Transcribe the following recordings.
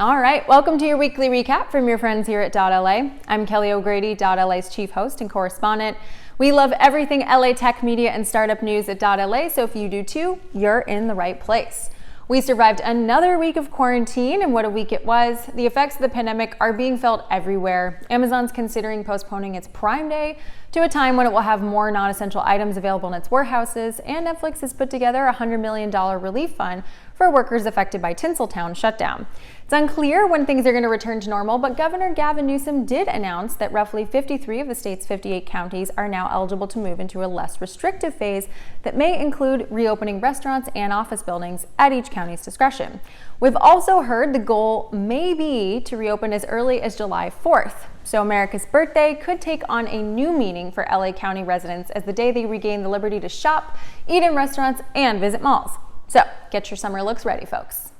All right, welcome to your weekly recap from your friends here at dot.LA. I'm Kelly O'Grady, dot.LA's chief host and correspondent. We love everything LA tech media and startup news at dot.LA, so if you do too, you're in the right place. We survived another week of quarantine, and what a week it was. The effects of the pandemic are being felt everywhere. Amazon's considering postponing its Prime Day to a time when it will have more non-essential items available in its warehouses, and Netflix has put together a $100 million relief fund for workers affected by Tinseltown shutdown. It's unclear when things are going to return to normal, but Governor Gavin Newsom did announce that roughly 53 of the state's 58 counties are now eligible to move into a less restrictive phase that may include reopening restaurants and office buildings at each county's discretion. We've also heard the goal may be to reopen as early as July 4th. So America's birthday could take on a new meaning for LA County residents as the day they regain the liberty to shop, eat in restaurants, and visit malls. So get your summer looks ready, folks.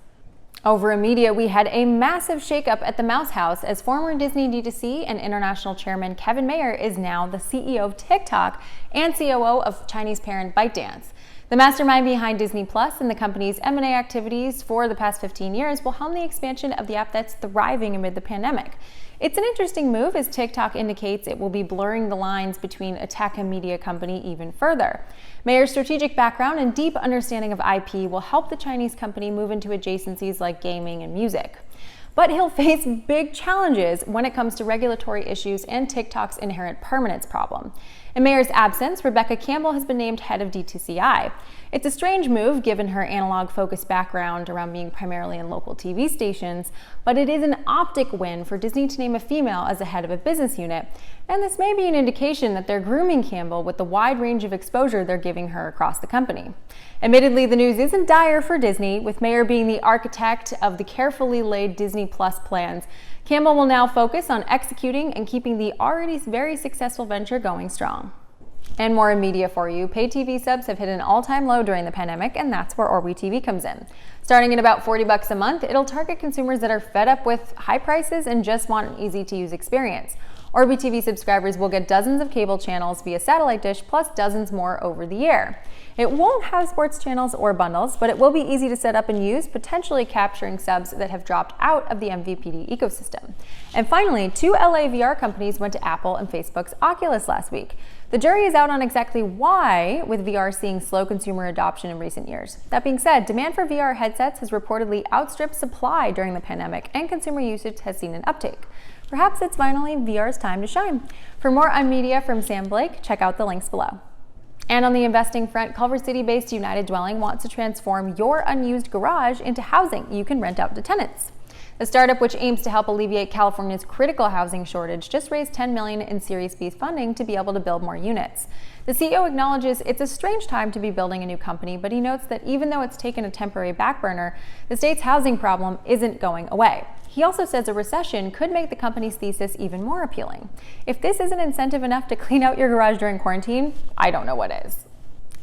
Over in media, we had a massive shakeup at the Mouse House as former Disney DTCI and international chairman Kevin Mayer is now the CEO of TikTok and COO of Chinese parent ByteDance. The mastermind behind Disney Plus and the company's M&A activities for the past 15 years will helm the expansion of the app that's thriving amid the pandemic. It's an interesting move as TikTok indicates it will be blurring the lines between a tech and media company even further. Mayer's strategic background and deep understanding of IP will help the Chinese company move into adjacencies like gaming and music. But he'll face big challenges when it comes to regulatory issues and TikTok's inherent permanence problem. In Mayer's absence, Rebecca Campbell has been named head of DTCI. It's a strange move given her analog-focused background around being primarily in local TV stations, but it is an optic win for Disney to name a female as the head of a business unit, and this may be an indication that they're grooming Campbell with the wide range of exposure they're giving her across the company. Admittedly, the news isn't dire for Disney, with Mayer being the architect of the carefully laid Disney Plus plans. Campbell will now focus on executing and keeping the already very successful venture going strong. And more in media for you. Paid TV subs have hit an all-time low during the pandemic, and that's where OurBTV comes in. Starting at about $40 a month, it'll target consumers that are fed up with high prices and just want an easy-to-use experience. OurBTV subscribers will get dozens of cable channels via satellite dish, plus dozens more over the air. It won't have sports channels or bundles, but it will be easy to set up and use, potentially capturing subs that have dropped out of the MVPD ecosystem. And finally, 2 LA VR companies went to Apple and Facebook's Oculus last week. The jury is out on exactly why, with VR seeing slow consumer adoption in recent years. That being said, demand for VR headsets has reportedly outstripped supply during the pandemic, and consumer usage has seen an uptake. Perhaps it's finally VR's time to shine. For more on media from Sam Blake, check out the links below. And on the investing front, Culver City-based United Dwelling wants to transform your unused garage into housing you can rent out to tenants. The startup, which aims to help alleviate California's critical housing shortage, just raised $10 million in Series B funding to be able to build more units. The CEO acknowledges it's a strange time to be building a new company, but he notes that even though it's taken a temporary back burner, the state's housing problem isn't going away. He also says a recession could make the company's thesis even more appealing. If this isn't incentive enough to clean out your garage during quarantine, I don't know what is.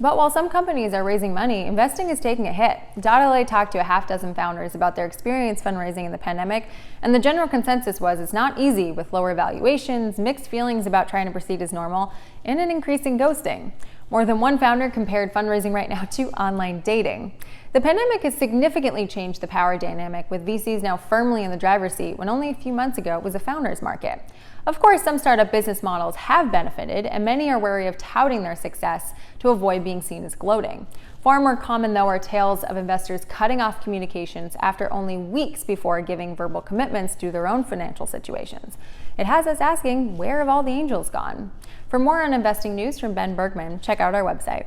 But while some companies are raising money, investing is taking a hit. dot.LA talked to a half dozen founders about their experience fundraising in the pandemic, and the general consensus was it's not easy with lower valuations, mixed feelings about trying to proceed as normal, and an increasing ghosting. More than one founder compared fundraising right now to online dating. The pandemic has significantly changed the power dynamic, with VCs now firmly in the driver's seat when only a few months ago it was a founder's market. Of course, some startup business models have benefited, and many are wary of touting their success to avoid being seen as gloating. Far more common, though, are tales of investors cutting off communications after only weeks before giving verbal commitments due to their own financial situations. It has us asking, where have all the angels gone? For more on investing news from Ben Bergman, check out our website.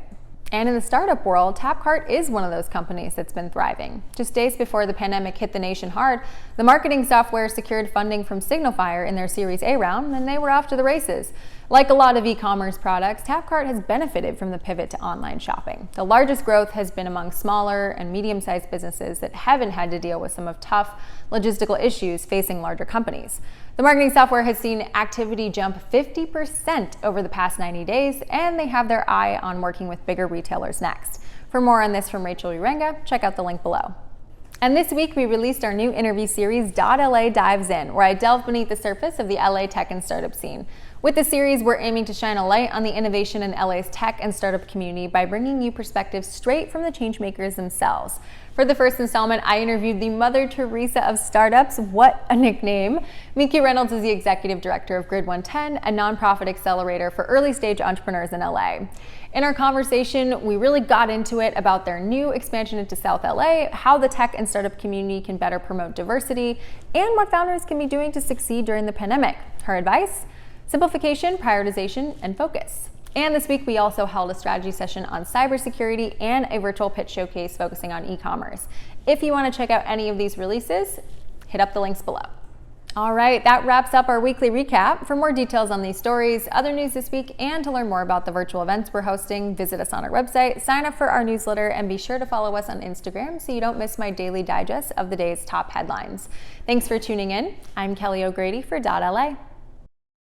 And in the startup world, Tapcart is one of those companies that's been thriving. Just days before the pandemic hit the nation hard, the marketing software secured funding from Signifyer in their Series A round, and they were off to the races. Like a lot of e-commerce products, Tapcart has benefited from the pivot to online shopping. The largest growth has been among smaller and medium-sized businesses that haven't had to deal with some of tough logistical issues facing larger companies. The marketing software has seen activity jump 50% over the past 90 days, and they have their eye on working with bigger retailers next. For more on this from Rachel Urenga, check out the link below. And this week we released our new interview series, dot.LA Dives In, where I delve beneath the surface of the LA tech and startup scene. With the series, we're aiming to shine a light on the innovation in LA's tech and startup community by bringing you perspectives straight from the changemakers themselves. For the first installment, I interviewed the Mother Teresa of startups. What a nickname. Miki Reynolds is the executive director of Grid 110, a nonprofit accelerator for early stage entrepreneurs in LA. In our conversation, we really got into it about their new expansion into South LA, how the tech and startup community can better promote diversity, and what founders can be doing to succeed during the pandemic. Her advice: simplification, prioritization, and focus. And this week, we also held a strategy session on cybersecurity and a virtual pitch showcase focusing on e-commerce. If you want to check out any of these releases, hit up the links below. All right, that wraps up our weekly recap. For more details on these stories, other news this week, and to learn more about the virtual events we're hosting, visit us on our website, sign up for our newsletter, and be sure to follow us on Instagram so you don't miss my daily digest of the day's top headlines. Thanks for tuning in. I'm Kelly O'Grady for .LA.